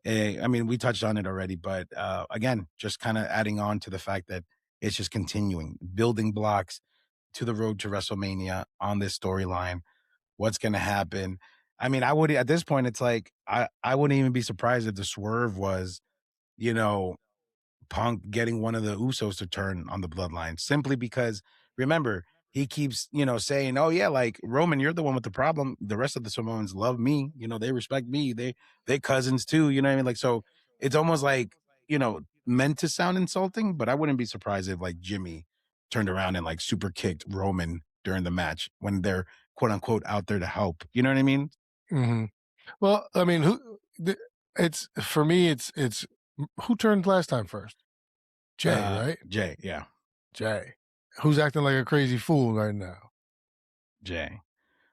I mean, we touched on it already, but again, just kind of adding on to the fact that it's just continuing building blocks to the road to WrestleMania on this storyline. What's going to happen? I mean, I would at this point, it's like I wouldn't even be surprised if the swerve was, you know, Punk getting one of the Usos to turn on the bloodline, simply because remember, he keeps, saying, "Oh yeah, like Roman, you're the one with the problem. The rest of the Samoans love me. They respect me. They cousins too. You know what I mean? Like, so it's almost like, meant to sound insulting, but I wouldn't be surprised if like Jimmy turned around and like super kicked Roman during the match when they're quote unquote out there to help. You know what I mean? Mm-hmm. Well, I mean, It's for me. It's who turned last time first? Jay, right? Jay, yeah. Jay. Who's acting like a crazy fool right now? Jay.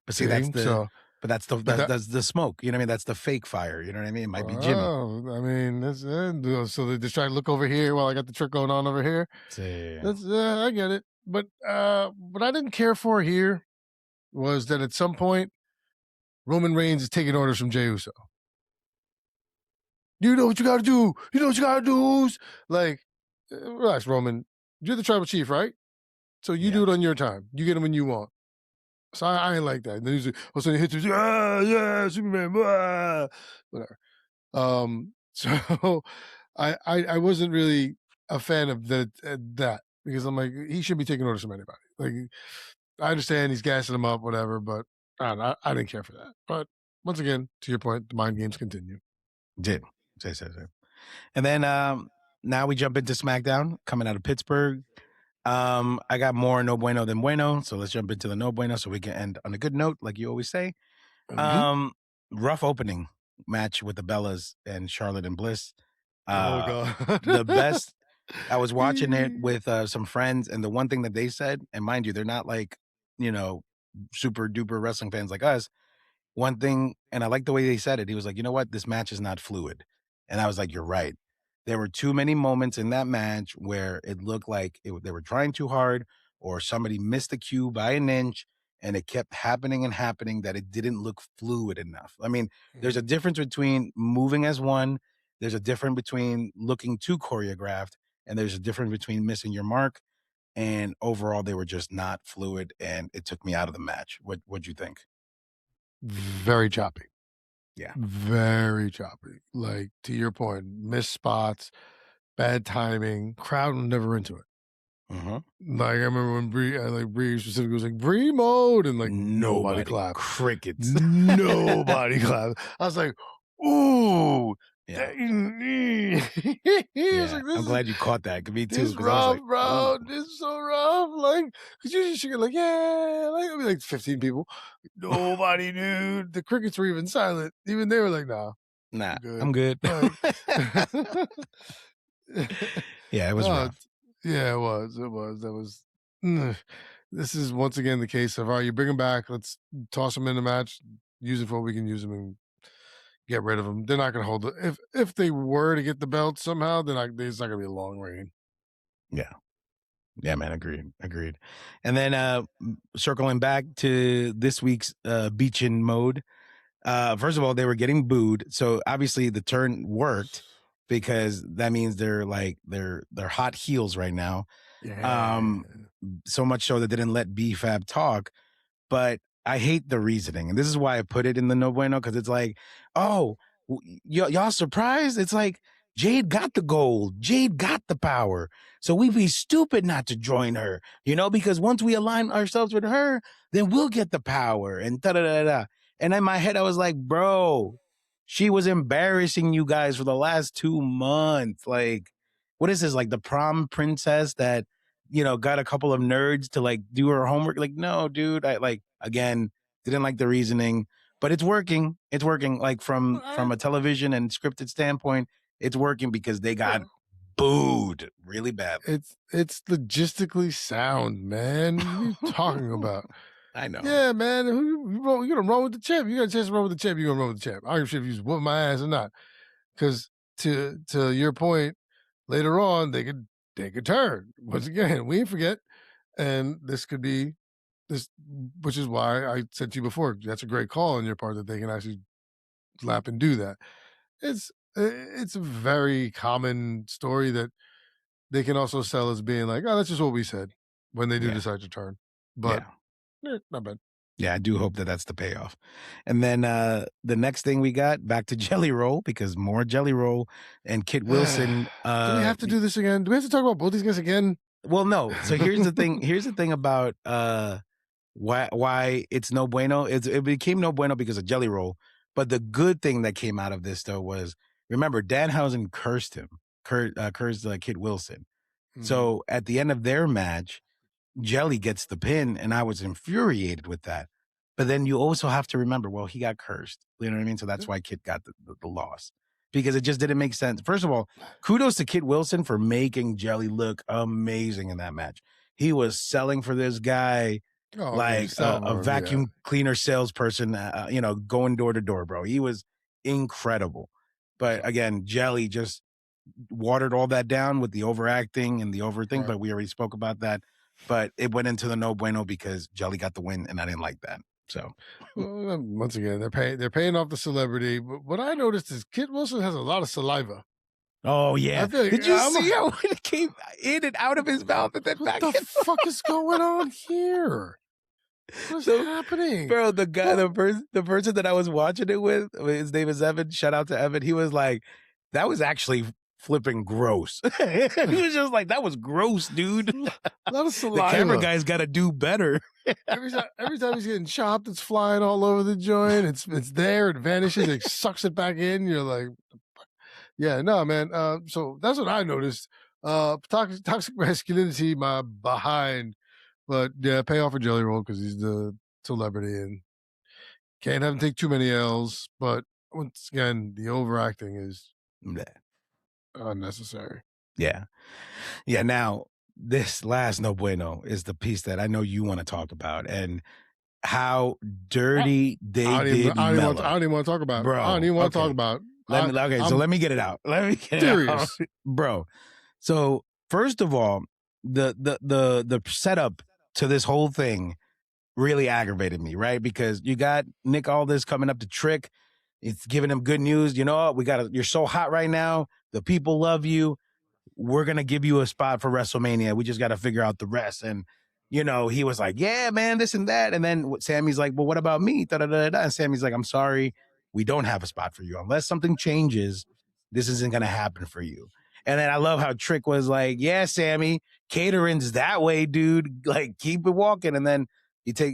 But see, that's the smoke. You know what I mean? That's the fake fire. You know what I mean? It might be Jimmy. I mean, that's so they just try to look over here while I got the trick going on over here. That's I get it. But what I didn't care for here was that at some point Roman Reigns is taking orders from Jey Uso. You know what you got to do. You know what you got to do. Like, relax, Roman. You're the tribal chief, right? So you do it on your time. You get him when you want. So I ain't like that. And then he's like, all of a sudden he hits me, yeah, Superman, whatever. So I wasn't really a fan of that because I'm like, he shouldn't be taking orders from anybody. Like, I understand he's gassing him up, whatever, but I didn't care for that. But once again, to your point, the mind games continue. Did. And then now we jump into SmackDown coming out of Pittsburgh. I got more no bueno than bueno, so let's jump into the no bueno so we can end on a good note, like you always say. Rough opening match with the Bellas and Charlotte and Bliss. Oh God, the best. I was watching it with some friends, and the one thing that they said, and mind you, they're not like, you know, super duper wrestling fans like us. One thing, and I like the way they said it. He was like, you know what, this match is not fluid, and I was like, you're right. There were too many moments in that match where it looked like they were trying too hard, or somebody missed the cue by an inch, and it kept happening and happening that it didn't look fluid enough. I mean, there's a difference between moving as one. There's a difference between looking too choreographed, and there's a difference between missing your mark. And overall, they were just not fluid, and it took me out of the match. What'd you think? Very choppy. Yeah. Very choppy. Like, to your point, missed spots, bad timing, crowd was never into it. Like, I remember when Bree specifically was like, Bree mode, and like nobody clapped. Crickets. Nobody clapped. I was like, ooh. Yeah. Like, I'm glad you caught that. Me too. This rough, bro. This is so rough. Like, because usually she get like, yeah, like, I mean, like 15 people. Nobody knew. The crickets were even silent. Even they were like, nah, I'm good. Like, yeah, it was rough. Yeah, it was. That was. This is once again the case of, all right, you bring them back. Let's toss them in the match. Use it for what we can use them and get rid of them. They're not going to hold it. If they were to get the belt somehow, then it's not going to be a long reign. Yeah. Yeah, man. Agreed. And then circling back to this week's beachin mode. First of all, they were getting booed. So obviously the turn worked because that means they're hot heels right now. Yeah. So much so that they didn't let B-Fab talk. But I hate the reasoning. And this is why I put it in the no bueno, because it's like, oh, y'all surprised? It's like, Jade got the gold. Jade got the power. So we'd be stupid not to join her, because once we align ourselves with her, then we'll get the power and da-da-da-da. And in my head, I was like, bro, she was embarrassing you guys for the last 2 months. Like, what is this? Like the prom princess that, got a couple of nerds to like do her homework. Like, no, dude, again, didn't like the reasoning, but it's working. It's working like from a television and scripted standpoint. It's working because they got booed really badly. It's logistically sound, man. What are you talking about? I know. Yeah, man. You're gonna run with the champ. You got a chance to run with the champ. You're gonna run with the champ. I don't give a shit if you whoop my ass or not. Because to your point, later on they could turn. Once again, we ain't forget. And this could be this, which is why I said to you before, that's a great call on your part that they can actually lap and do that. It's a very common story that they can also sell as being like, oh, that's just what we said when they do decide to turn. But not bad. Yeah, I do hope that that's the payoff. And then the next thing we got, back to Jelly Roll, because more Jelly Roll and Kit Wilson. Do we have to do this again? Do we have to talk about both these guys again? Well, no. So here's the thing. Here's the thing about why it's no bueno. It became no bueno because of Jelly Roll. But the good thing that came out of this, though, was, remember, Danhausen cursed him, cursed Kit Wilson. So at the end of their match, Jelly gets the pin, and I was infuriated with that. But then you also have to remember, well, he got cursed. You know what I mean? So that's why Kit got the loss. because it just didn't make sense. First of all, kudos to Kid Wilson for making Jelly look amazing in that match. He was selling for this guy like a vacuum cleaner salesperson, going door to door, bro. He was incredible. But again, Jelly just watered all that down with the overacting and the overthing, right. But we already spoke about that. But it went into the no bueno because Jelly got the win, and I didn't like that. So once again, they're paying off the celebrity. But what I noticed is Kid Wilson has a lot of saliva. Oh yeah! Did you see how it came in and out of his mouth and then back? What the fuck is going on here? What's happening, bro? The guy, the person that I was watching it with, his name is Evan. Shout out to Evan. He was like, "That was actually flipping gross." He was just like, "That was gross, dude." A lot of saliva. The camera guy's got to do better. every time he's getting chopped, it's flying all over the joint. It's there, it vanishes, it sucks it back in. You're like, yeah, no, man. So that's what I noticed. Toxic masculinity, my behind. But yeah, pay off for Jelly Roll because he's the celebrity and can't have him take too many L's. But once again, the overacting is unnecessary. Yeah. Now, this last no bueno is the piece that I know you want to talk about and how dirty they did Melo. I don't even want to talk about it. Bro, I don't even want to talk about it. So let me get it out. Bro. So first of all, the setup to this whole thing really aggravated me, right? Because you got Nick Aldis coming up to Trick. It's giving him good news. You know, you're so hot right now. The people love you. We're going to give you a spot for WrestleMania. We just got to figure out the rest. And, he was like, yeah, man, this and that. And then Sammy's like, well, what about me? Da-da-da-da. And Sammy's like, I'm sorry. We don't have a spot for you. Unless something changes, this isn't going to happen for you. And then I love how Trick was like, yeah, Sammy, catering's that way, dude. Like, keep it walking. And then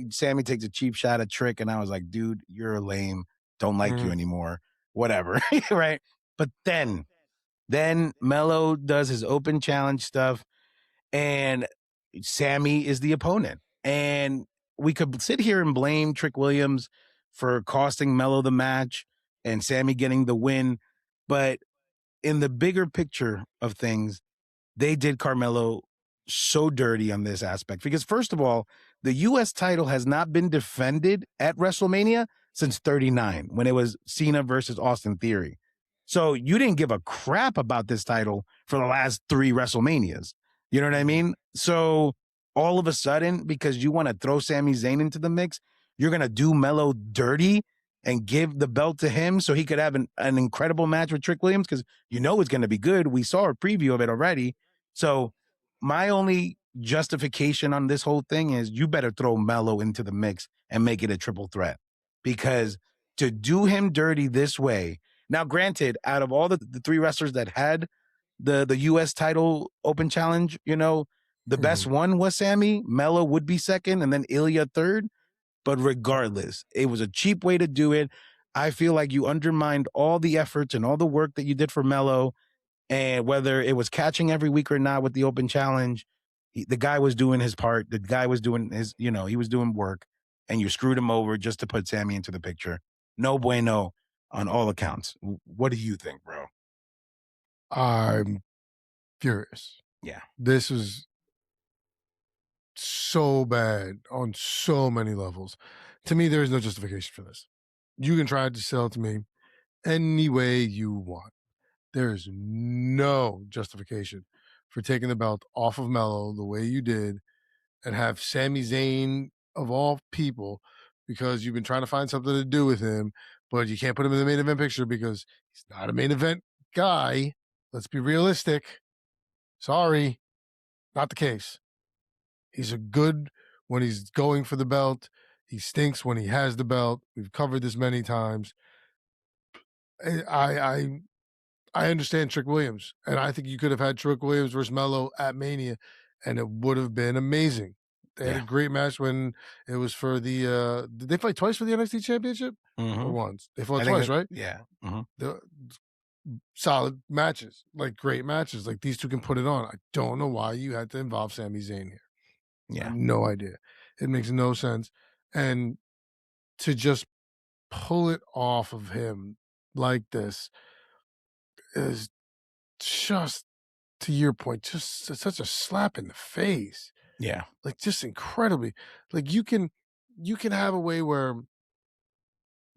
Sammy takes a cheap shot at Trick. And I was like, dude, you're lame. Don't like you anymore. Whatever. Right. But then Melo does his open challenge stuff and Sammy is the opponent. And we could sit here and blame Trick Williams for costing Melo the match and Sammy getting the win. But in the bigger picture of things, they did Carmelo so dirty on this aspect. Because first of all, the U.S. title has not been defended at WrestleMania since 39, when it was Cena versus Austin Theory. So you didn't give a crap about this title for the last 3 WrestleManias. You know what I mean? So all of a sudden, because you want to throw Sami Zayn into the mix, you're going to do Melo dirty and give the belt to him so he could have an incredible match with Trick Williams because it's going to be good. We saw a preview of it already. So my only justification on this whole thing is you better throw Melo into the mix and make it a triple threat because to do him dirty this way. Now, granted, out of all the 3 wrestlers that had the U.S. title open challenge, the best one was Sammy. Melo would be second, and then Ilya third. But regardless, it was a cheap way to do it. I feel like you undermined all the efforts and all the work that you did for Melo. And whether it was catching every week or not with the open challenge, the guy was doing his part. The guy was doing his, he was doing work. And you screwed him over just to put Sammy into the picture. No bueno on all accounts. What do you think, bro? I'm furious. Yeah. This was so bad on so many levels. To me, there is no justification for this. You can try to sell it to me any way you want. There is no justification for taking the belt off of Melo the way you did and have Sami Zayn, of all people, because you've been trying to find something to do with him, but you can't put him in the main event picture because he's not a main event guy. Let's be realistic. Sorry, not the case. He's a good when he's going for the belt. He stinks when he has the belt. We've covered this many times. I understand Trick Williams, and I think you could have had Trick Williams versus Melo at Mania, and it would have been amazing. They had a great match when it was for the did they fight twice for the NXT Championship? Or once? They fought twice, right? Yeah. The solid matches, like great matches. Like these two can put it on. I don't know why you had to involve Sami Zayn here. Yeah. I have no idea. It makes no sense. And to just pull it off of him like this, is just, to your point, just such a slap in the face. Yeah. Like, just incredibly. Like, you can have a way where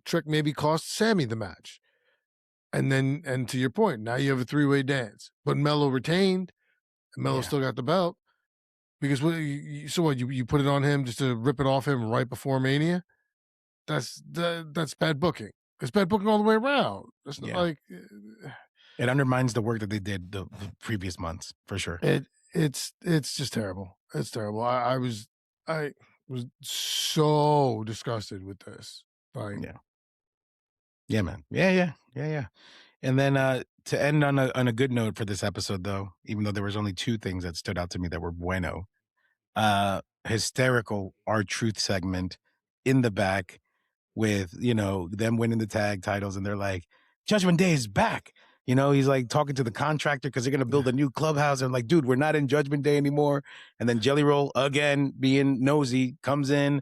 Trick maybe cost Sammy the match. And to your point, now you have a three-way dance. But Melo retained, and Melo still got the belt. Because you put it on him just to rip it off him right before Mania? That's bad booking. It's bad booking all the way around. It's not like it undermines the work that they did the previous months for sure. It's just terrible. It's terrible. I was so disgusted with this. Like, yeah, man. Yeah. And then to end on a good note for this episode, though, even though there was only two things that stood out to me that were bueno, hysterical R-Truth segment in the back with, them winning the tag titles, and they're like, Judgment Day is back. He's like talking to the contractor because they're going to build a new clubhouse. And like, dude, we're not in Judgment Day anymore. And then Jelly Roll, again, being nosy, comes in,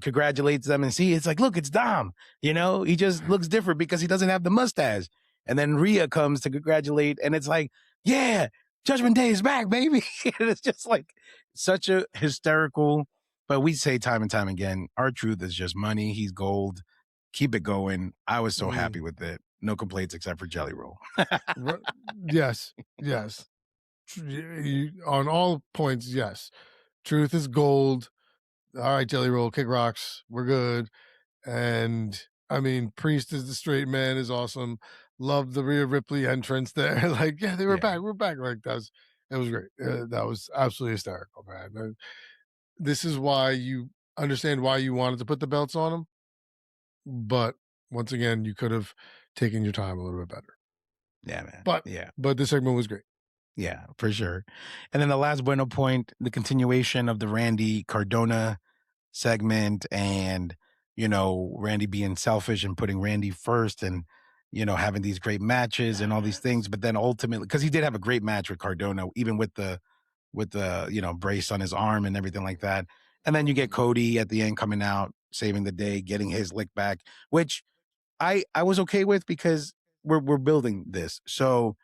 congratulates them, and see, it's like, look, it's Dom. He just looks different because he doesn't have the mustache. And then Rhea comes to congratulate, and it's like, yeah, Judgment Day is back, baby. And it's just like such a hysterical, but we say time and time again, R-Truth is just money. He's gold. Keep it going. I was so happy with it. No complaints except for Jelly Roll. Yes. On all points, yes. Truth is gold. All right, Jelly Roll, kick rocks. We're good. And I mean, Priest is the straight man is awesome. Love the Rhea Ripley entrance there. Like, yeah, they were back. We're back. Like, it was great. That was absolutely hysterical, man. This is why you understand why you wanted to put the belts on them. But once again, you could have taken your time a little bit better. Yeah, man. But this segment was great. Yeah, for sure. And then the last bueno point, the continuation of the Randy Cardona segment, and Randy being selfish and putting Randy first, and having these great matches and all these things, but then ultimately, because he did have a great match with Cardona, even with the brace on his arm and everything like that. And then you get Cody at the end coming out, saving the day, getting his lick back, which I was okay with because we're building this. So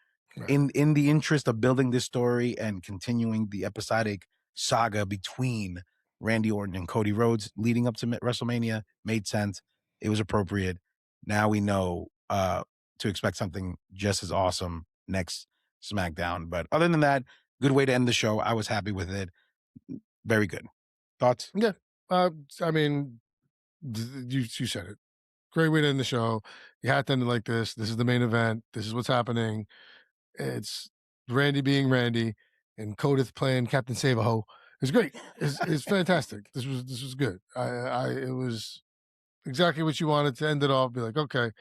in the interest of building this story and continuing the episodic saga between Randy Orton and Cody Rhodes leading up to WrestleMania made sense. It was appropriate. Now we know to expect something just as awesome next SmackDown. But other than that, good way to end the show. I was happy with it. Very good. Thoughts? Yeah. I mean, you said it. Great way to end the show. You had to end it like this. This is the main event. This is what's happening. It's Randy being Randy and Codith playing Captain Save-A-Ho. It's great. It's fantastic. This was good. It was exactly what you wanted to end it off. Be like, okay,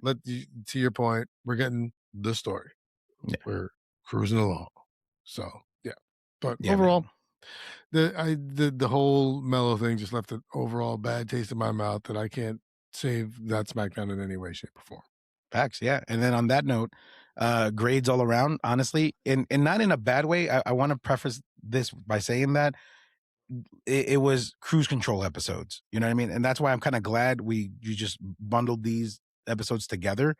to your point, we're getting the story. Yeah. We're cruising along. So yeah. But overall, the whole Mellow thing just left an overall bad taste in my mouth that I can't save that SmackDown in any way, shape, or form. Facts, yeah. And then on that note, grades all around, honestly, and not in a bad way. I want to preface this by saying that it was cruise control episodes. You know what I mean? And that's why I'm kind of glad you just bundled these episodes together,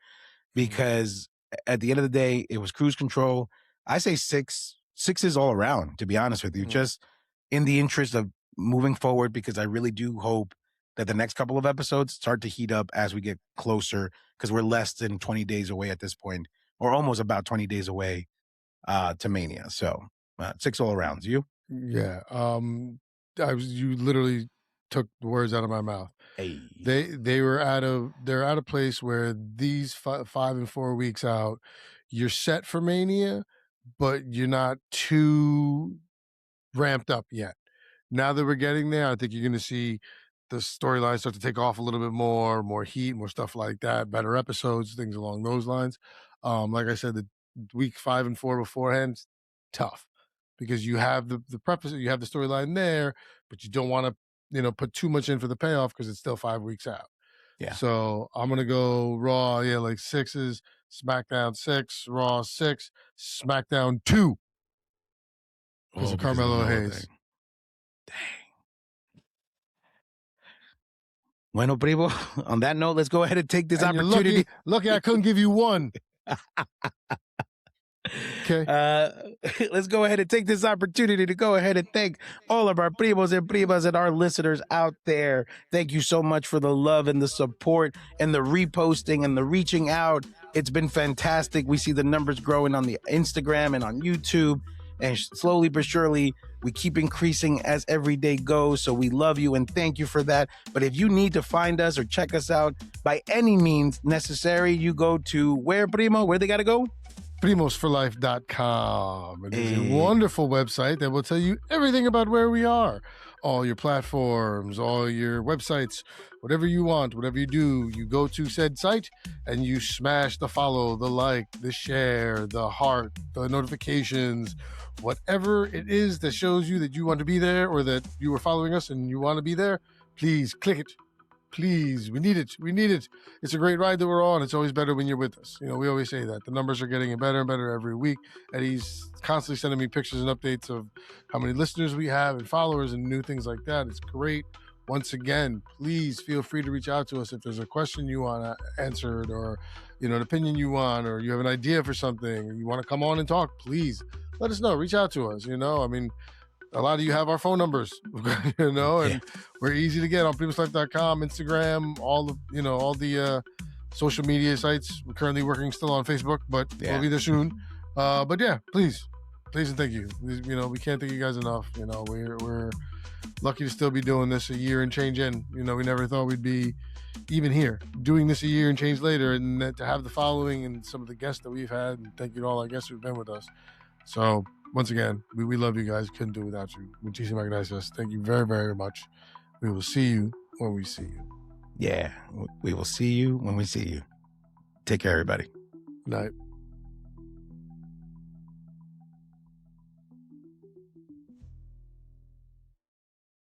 because at the end of the day, it was cruise control. I say six is all around, to be honest with you, just in the interest of moving forward, because I really do hope that the next couple of episodes start to heat up as we get closer, because we're less than 20 days away at this point, or almost about 20 days away to Mania. So 6 all arounds. You? Yeah. You literally took the words out of my mouth. Hey. They're at a place where these 5 and 4 weeks out, you're set for Mania, but you're not too ramped up yet. Now that we're getting there, I think you're going to see the storyline start to take off a little bit more heat, more stuff like that, better episodes, things along those lines. Like I said, the week 5 and 4 beforehand, tough, because you have the preface, you have the storyline there, but you don't want to, put too much in for the payoff because it's still 5 weeks out. Yeah. So I'm going to go Raw, like 6s, SmackDown 6, Raw 6, SmackDown 2. Because of Carmelo Hayes. Dang. Bueno, Primo, on that note, let's go ahead and take this opportunity. Lucky I couldn't give you one. Okay. Let's go ahead and take this opportunity to go ahead and thank all of our primos and primas and our listeners out there. Thank you so much for the love and the support and the reposting and the reaching out. It's been fantastic. We see the numbers growing on the Instagram and on YouTube, and slowly but surely we keep increasing as every day goes. So we love you and thank you for that. But if you need to find us or check us out by any means necessary, you go to where, Primo? Where they got to go? Primosforlife.com. It is a wonderful website that will tell you everything about where we are. All your platforms, all your websites, whatever you want, whatever you do, you go to said site and you smash the follow, the like, the share, the heart, the notifications, whatever it is that shows you that you want to be there or that you are following us and you want to be there, please click it. Please, we need it. We need it. It's a great ride that we're on. It's always better when you're with us. You know, we always say that. The numbers are getting better and better every week. Eddie's constantly sending me pictures and updates of how many listeners we have and followers and new things like that. It's great. Once again, please feel free to reach out to us if there's a question you want answered or, you know, an opinion you want or you have an idea for something or you want to come on and talk. Please let us know. Reach out to us. You know, I mean, a lot of you have our phone numbers, you know, and we're easy to get on primoslife.com, Instagram, all the social media sites. We're currently working still on Facebook, but we'll be there soon. But yeah, please and thank you. You know, we can't thank you guys enough. You know, we're lucky to still be doing this a year and change in. You know, we never thought we'd be even here doing this a year and change later, and that to have the following and some of the guests that we've had. And thank you to all our guests who've been with us. So once again, we love you guys. Couldn't do it without you. Muchísimas gracias. Thank you very, very much. We will see you when we see you. Yeah, we will see you when we see you. Take care, everybody. Good night.